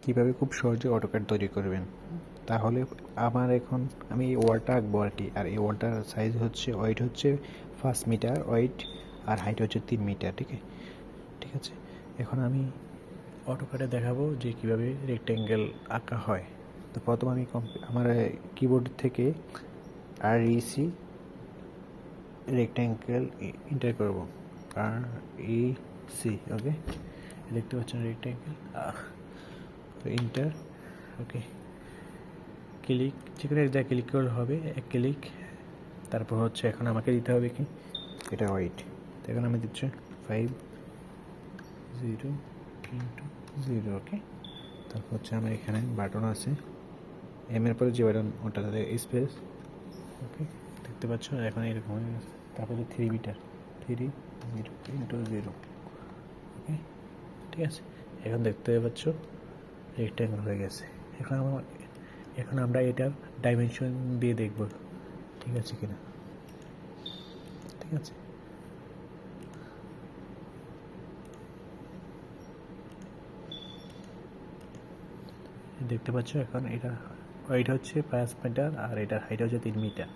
কীভাবে খুব সহজে অটোক্যাড তৈরি করবেন। তাহলে এখন আমি এই ওয়ালটা আঁকবো আর কি। আর এই ওয়ালটার সাইজ হচ্ছে, ওয়েট হচ্ছে 5 মিটার ওয়েট, আর হাইট হচ্ছে 3 মিটার। ঠিক আছে। এখন আমি অটোক্যাডে দেখাবো যে কীভাবে রেক্ট্যাঙ্গেল আঁকা হয়। তো প্রথম আমি আমার কিবোর্ড থেকে REC রেক্ট্যাঙ্গেল এন্টার করব। REC, ওকে। দেখতে পাচ্ছেন রেক্ট্যাঙ্গেল, এন্টার, ওকে। ক্লিক, যেখানে যা ক্লিক করলে হবে এক ক্লিক। তারপর হচ্ছে এখন আমাকে দিতে হবে কি, এটা ওয়েট। তো এখন আমি দিচ্ছি 5 0 0, ওকে। তারপর হচ্ছে আমার এখানে বাটন আছে, এর পরে যে বাটন ওটা স্পেস, ওকে। দেখতে পাচ্ছ এখন এরকম হয়ে গেছে। তারপরে 3 মিটার, 3 0 0, ওকে। ঠিক আছে, এখন দেখতে পাচ্ছ রেক্ট্যাঙ্গেল হয়ে গেছে। এখন আমরা এটার ডাইমেনশন দিয়ে দেখব ঠিক আছে কিনা। ঠিক আছে, দেখতে পাচ্ছ এখন এটা ওয়েট হচ্ছে 5 মিটার আর এটার হাইট হচ্ছে 3 মিটার।